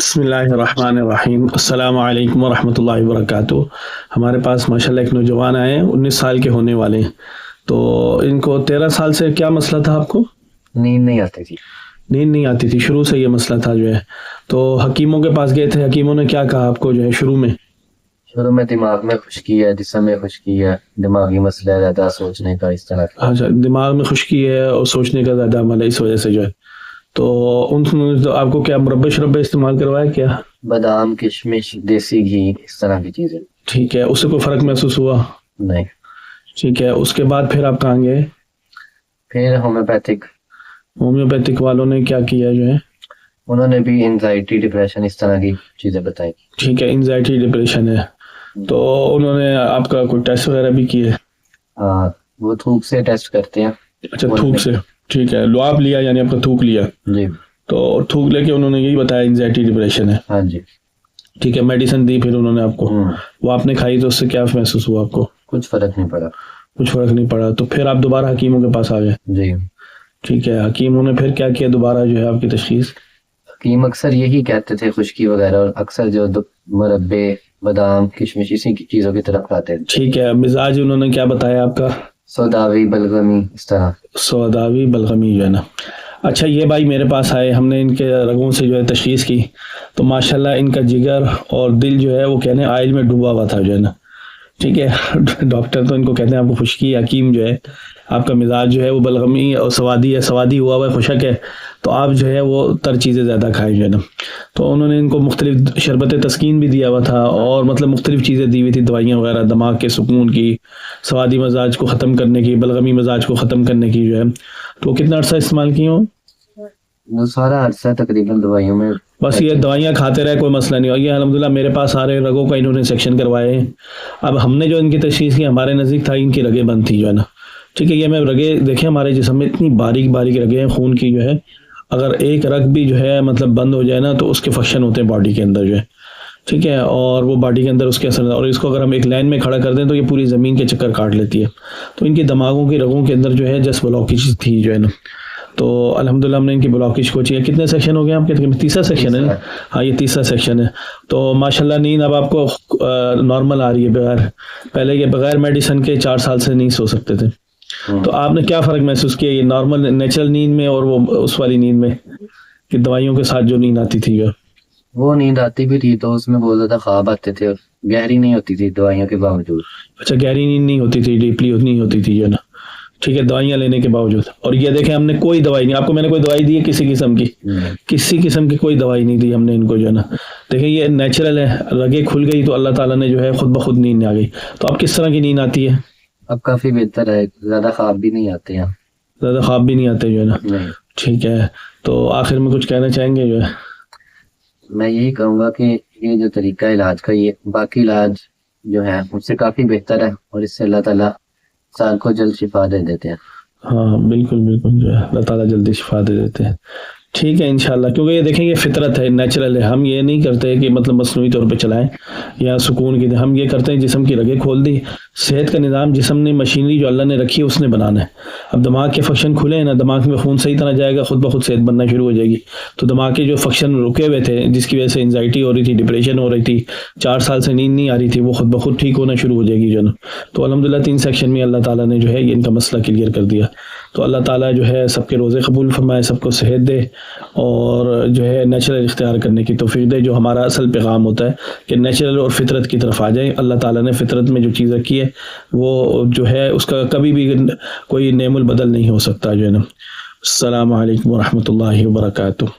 बिस्मिल्लाहिर्रहमानिर्रहीम अस्सलामु अलैकुम वरहमतुल्लाहि वबरकातुहू। हमारे पास माशाल्लाह एक नौजवान आए हैं, 19 साल के होने वाले हैं। तो इनको 13 साल से क्या मसला था आपको? नींद नहीं आती थी। नींद नहीं आती थी, शुरू से ये मसला था जो है। तो हकीमों के पास गए थे, हकीमों ने क्या कहा आपको जो है शुरू में? शुरू में दिमाग में खुश्की है, जिस्म में खुश्की है, दिमागी मसला रहता है सोचने का, इस तरह का। अच्छा, दिमाग में खुश्की है और सोचने का ज़्यादा अमल है, इस वजह से जो है। तो उन तो आपको क्या मुरब्बे शुरब्बे इस्तेमाल करवाया क्या? बादाम, किशमिश, देसी घी, इस तरह की चीजें। ठीक है, उससे कोई फ़र्क महसूस हुआ? नहीं। ठीक है, उसके बाद फिर आप कहाँ गए? फिर होम्योपैथिक। होम्योपैथिक वालों ने क्या किया जो है? उन्होंने भी एंजाइटी, डिप्रेशन, इस तरह की चीजें बताई। ठीक है, एंजाइटी डिप्रेशन है। तो उन्होंने आपका कोई टेस्ट वगैरह भी किए? हाँ, वो थूक से टेस्ट करते हैं। अच्छा, थूक से। ठीक है, लुआब लिया यानी आपका थूक लिया? जी। तो थूक लेके उन्होंने यही बताया एंजाइटी डिप्रेशन है? हाँ जी। ठीक है, मेडिसिन दी फिर उन्होंने आपको? वो आपने खाई तो उससे क्या महसूस हुआ आपको? कुछ फर्क नहीं पड़ा। कुछ फर्क नहीं पड़ा, तो फिर आप दोबारा हकीमों के पास आ गए? जी। ठीक है, हकीमों ने फिर क्या किया दोबारा जो है आपकी तशखीस? हकीम अक्सर यही कहते थे, खुश्की वगैरह, और अक्सर जो मुरब्बे, बादाम, किशमिश, इसी की चीजों की तरफ खाते थे। ठीक है, मिजाज उन्होंने क्या बताया आपका? सौदावी, बलगमी, इस तरह। सौदावी बलगमी जो है ना। अच्छा, ये भाई मेरे पास आए, हमने इनके रगों से जो है तशखीस की, तो माशाल्लाह इनका जिगर और दिल जो है वो कहने आयल में डूबा हुआ था जो है ना। ठीक है, डॉक्टर तो इनको कहते हैं आपको खुश्की, हकीम जो है आपका मिजाज जो है वो बलगमी और सवादी है, सवादी हुआ हुआ है, खुशक है। तो आप जो है वो तर चीज़ें ज़्यादा खाएं जो है ना। तो उन्होंने इनको मुख्तलिफ शरबत तस्कीन भी दिया हुआ था और मतलब मुख्तलिफ चीज़ें दी हुई थी, दवाइयाँ वगैरह, दिमाग के सुकून की, सवादी मजाज को ख़त्म करने की, बलगमी मजाज को ख़त्म करने की जो है। तो कितना अर्सा इस्तेमाल की हो? वो सारा अरसा तकरीबन दवाइयों में। बस ये दवाइयाँ खाते रहे, कोई मसला नहीं। और ये अल्हम्दुलिल्लाह मेरे पास सारे रगों का इन्होंने सेक्शन करवाए हैं। अब हमने जो इनकी तशखीस की, हमारे नज़दीक था इनकी रगें बंद थी जो है ना। ठीक है, ये मैं रगें देखें, हमारे जिस्म में इतनी बारीक बारीक रगें हैं खून की जो है। अगर एक रग भी जो है मतलब बंद हो जाए ना तो उसके फंक्शन होते हैं बॉडी के अंदर जो है। ठीक है, और वो बॉडी के अंदर उसके असर, और इसको अगर हम एक लाइन में खड़ा कर दें तो ये पूरी ज़मीन के चक्कर काट लेती है। तो इनकी दिमागों की रगों के अंदर जो है जस्ट ब्लॉकेज थी जो है ना। तो अल्हम्दुलिल्लाह हमने इनकी ब्लॉकेज को चाहिए। कितने सेक्शन हो गए आपके? तीसरा सेक्शन है ना? हाँ, ये तीसरा सेक्शन है। तो माशाल्लाह नींद अब आपको नॉर्मल आ रही है बगैर, पहले ये बगैर मेडिसिन के 4 साल से नहीं सो सकते थे। तो आपने क्या फ़र्क महसूस किया ये नॉर्मल नेचुरल नींद में और वो उस वाली नींद में, कि दवाइयों के साथ जो नींद आती थी? वो नींद आती भी थी तो उसमें बहुत ज्यादा ख्वाब आते थे, गहरी नहीं होती थी दवाइयों के बावजूद। अच्छा, गहरी नींद नहीं होती थी, डीपली नहीं होती थी जो ना। ठीक है, दवाइयाँ लेने के बावजूद। और ये देखें, हमने कोई दवाई नहीं, आपको मैंने कोई दवाई दी है किसी किस्म की? किसी किस्म की कोई दवाई नहीं दी हमने इनको जो है ना। देखें, ये नेचुरल है, रगें खुल गई तो अल्लाह ताला ने जो है खुद ब खुद नींद आ गई। तो अब किस तरह की नींद आती है? अब काफी बेहतर है, ज्यादा ख्वाब भी नहीं आते हैं। ज़्यादा ख्वाब भी नहीं आते जो है ना। ठीक है, तो आखिर में कुछ कहना चाहेंगे जो है? मैं यही कहूँगा कि ये जो तरीका इलाज का, ये बाकी इलाज जो है उससे काफी बेहतर है, और इससे अल्लाह ताला इंसान को जल्द शिफा दे देते हैं। हाँ बिल्कुल बिल्कुल, जो है अल्लाह ताला जल्दी शिफा दे देते हैं। ठीक है इंशाल्लाह, क्योंकि ये देखें ये फितरत है, नेचुरल है। हम ये नहीं करते कि मतलब मसनूई तौर पे चलाएं या सुकून की, हम ये करते हैं जिस्म की रगें खोल दी। सेहत का निज़ाम जिस्म ने, मशीनरी जो अल्लाह ने रखी है उसने बनाना है। अब दिमाग के फंक्शन खुले हैं ना, दिमाग में खून सही तरह जाएगा, खुद ब खुद सेहत बनना शुरू हो जाएगी। तो दिमाग के जो फंक्शन रुके हुए थे, जिसकी वजह से एंजाइटी हो रही थी, डिप्रेशन हो रही थी, 4 साल से नींद नहीं आ रही थी, वो खुद ब खुद ठीक होना शुरू हो जाएगी जो ना। तो अल्हम्दुलिल्लाह 3 सेक्शन में अल्लाह ताला ने जो है ये इनका मसला क्लियर कर दिया। तो अल्लाह ताला जो है सबके रोज़े कबूल फरमाए, सबको सेहत दे और जो है नेचुरल इख्तियार करने की तौफीक दे। जो हमारा असल पैगाम होता है कि नेचुरल और फितरत की तरफ आ जाए। अल्लाह ताला ने फितरत में जो चीज़ रखी है वो जो है उसका कभी भी कोई नेमुल बदल नहीं हो सकता जो है ना। अस्सलामु अलैकुम वरहमतुल्लाहि वबरकातुहू।